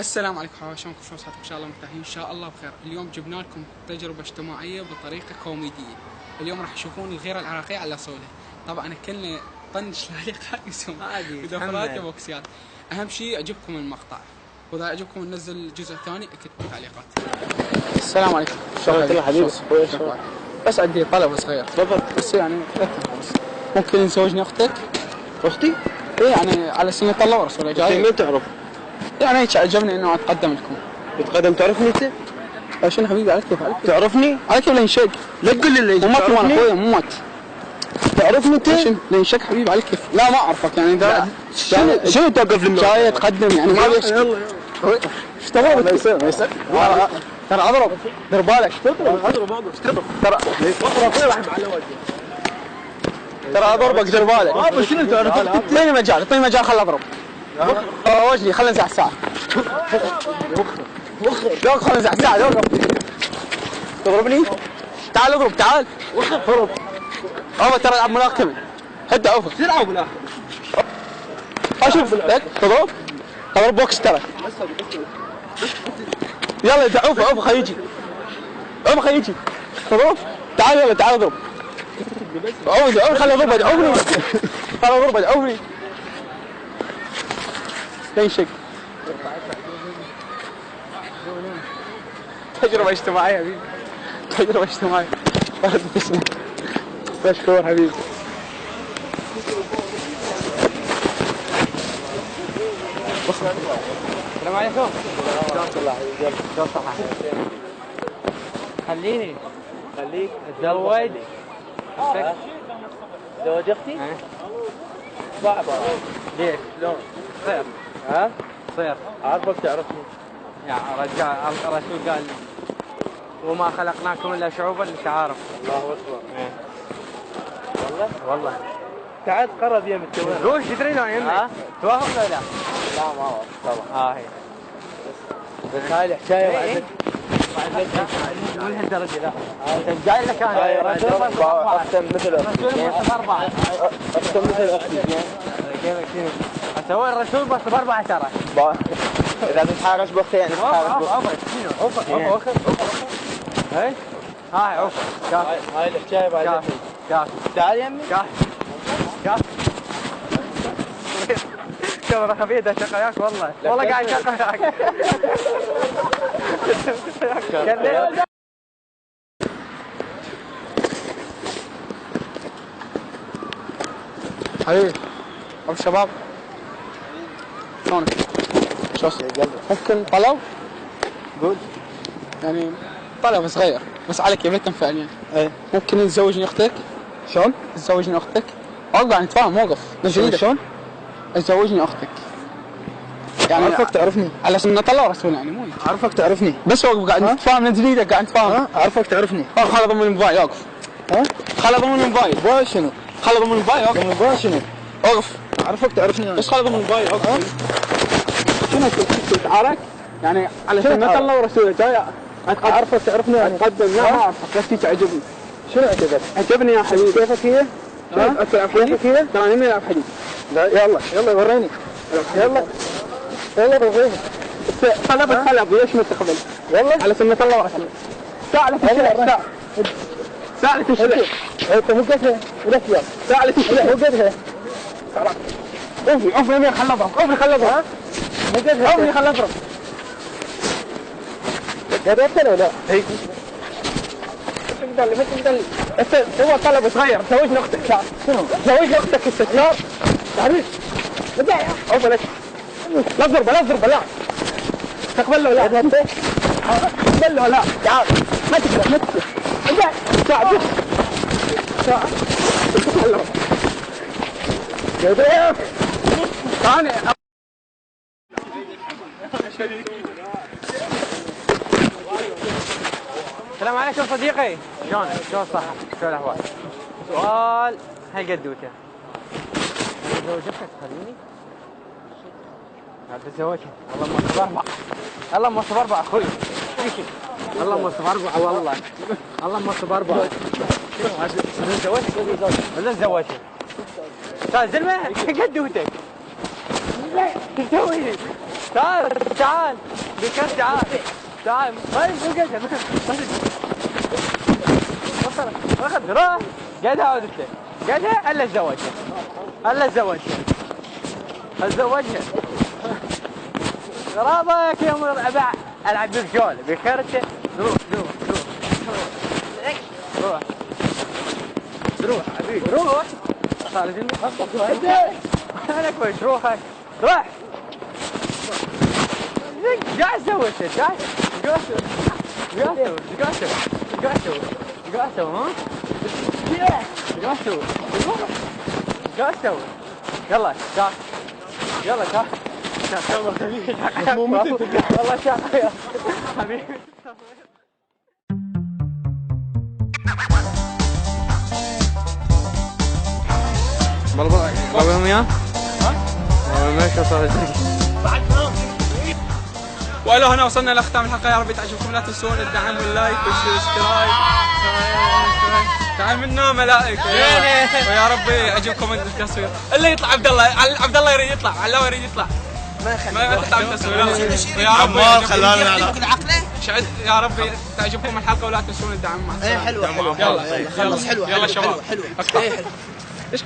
السلام عليكم حواشونكم، شلون صحتكم؟ ان شاء الله مرتاحين، ان شاء الله بخير. اليوم جبنا لكم تجربه اجتماعيه بطريقه كوميديه. اليوم راح تشوفون الغيره العراقيه على اصولها. طبعا كلنا طنش لايق يسوون ودفرات وبوكسيات. اهم شيء يعجبكم المقطع، واذا عجبكم ننزل الجزء الثاني اكتبوا تعليقات. السلام عليكم، شلونك يا حبيبي؟ بس عندي طلب صغير. تفضل. بس يعني بس ممكن تزوجني اختك؟ اختي؟ ايه يعني على سنة الله ورسوله جاي. مين تعرف؟ يعني هيك عجبني انه اتقدم لكم. تتقدم؟ تعرفني انت؟ شنو حبيبي؟ على كيف تعرفني؟ على كيف لينشق؟ لا تقول لي اللي مو مات وانا اخويا مو مات. تعرفني انت؟ لينشق حبيبي على كيف؟ لا ما اعرفك يعني ده شنو توقف لي؟ جاي اتقدم يعني ما ليش. يلا ايش تبغى؟ ما يصير ترى اضرب، دير بالك. اضرب ترى اضربك، دير بالك. شنو تعرف؟ اعطيني مجال، اعطيني مجال، خل اضرب. وجهي خل انزع الساعة. وخر خل انزع الساعة. وقف تضربني؟ تعال اضرب، تعال. اضرب. ترى العب ملاكمة. هدا اوفر. شو تلعب بالاخر؟ اشوف لك تضرب؟ تضرب بوكس ترى. يلا اوفر اوفر خليه يجي. اوفر خليه يجي. تضرب؟ تعال يلا تعال اضرب. اوفر خليه يضرب ادعوني. خليه يضرب ادعوني. لينشق. تجربة اجتماعية حبيبي، تجربة اجتماعية. مشكور حبيبي. السلام عليكم. شلونك الله حبيبي؟ شلون صحة؟ خليك اتزوج. تزوج اختي؟ صعبة. ليش؟ شلون؟ صير. ها؟ صير. عارفك تعرفني. يا رجال الرسول قال وما خلقناكم الا شعوبا لتعارف. الله اكبر. والله. تعال قرب يم التوين. روح تدري لون يمك؟ توافق ولا لا؟ لا ما هو طبعا. هي. بس هاي الحكايه إيه؟ مو لهالدرجة لا. انت قايل لك انا اختم مثل الرسول اختي. بس باربعة. اختم مثل اختي. كيفك شنو؟ اسوي الرسول بس باربعة ترى. اذا تتحارش باختي يعني تتحارش باختي. شنو؟ اوفر. هاي اوفر. هاي الحكايه بعد. كاف. تعال يمي. كاف. كاميرا خفيفة شقة وياك والله قاعد شقة وياك. حبيبي ابو الشباب شلونك؟ ممكن طلب؟ قول. يعني طلب صغير بس على كيف لا تنفع يعني. ايه ممكن تزوجني اختك؟ شلون؟ تزوجني اختك؟ قاعد نتفاهم، وقف. شلون؟ تزوجني اختك. يعني عارفك تعرفني. على سنة الله ورسوله يعني مو عارفك تعرفني. بس وقف قاعد نتفاهم من جديد، قاعد نتفاهم. عارفك تعرفني. خل اضم الموبايل وقف. خل اضم الموبايل. موبايل شنو؟ خل اضم الموبايل وقف. موبايل شنو؟ وقف. عارفك تعرفني. بس خل اضم الموبايل وقف. شنو تتعارك؟ يعني على سنة الله ورسوله جاي عارفك تعرفني يعني. اتقدم. لا ما اعرفك بس هيك عجبني. شنو عجبك؟ عجبني يا حبيبي. كيفك هي؟ تلعب حديد؟ كيفك هي؟ ترى انا العب حديد. يلا وريني. يلا وريني. خلب ليش ما تقبل؟ يلا على سنة الله ورسوله. ساعة لك الشارع. ساعة لك الشارع. انت مو قدها ولك يلا. ساعة لك الشارع. مو قدها. اوفي يمين خل اضرب. اوفي خل اضرب. مو قدها. اوفي خل اضرب. قدرت ولا لا؟ اي. ما تقدر هو طلب صغير. زوجني اختك. شنو؟ زوجني اختك الستار. تعرف؟ بدع اوفي لك. لا تضربه لا. تقبل له لا. تقبل له لا. تعال. ما تقدر. بدع. ساعة. قدرت. ثاني. السلام عليكم صديقي. شلونك؟ شلون صحة؟ شلون الاحوال؟ سؤال هالقدوته. زوجتك تخليني؟ لا تتزوجها. والله موصف اربعة اخوي. والله موصف اربعة والله. والله موصف اربعة. ولا تزوجها؟ تعال زلمة قدوتك. تسوي تعال بكر تعال طيب اخذ روح قعدها عودت له قعدها الا تزوجها اتزوجها غراضك يوم العب بالجول بكرته روح حبيبي روح خالد انا كويس روحك روح قاعد تسوي انت قاعد تسوي يلا تعال يلا تعال والله تعال حبيبي والله قويهم يا ما شاء والى هنا وصلنا لختام الحلقه. يا رب تعجبكم، لا تنسون الدعم واللايك والسبسكرايب. تعال منا ملائكه ويا رب يعجبكم التصوير. اللي يطلع عبد الله يريد يطلع، علاوي يريد يطلع ما يقطع التصوير. ويا رب خلانا يا رب تعجبكم الحلقه ولا تنسون الدعم. مع السلامه. حلوه يلا خلص. حلوه يلا شباب. حلوه ايش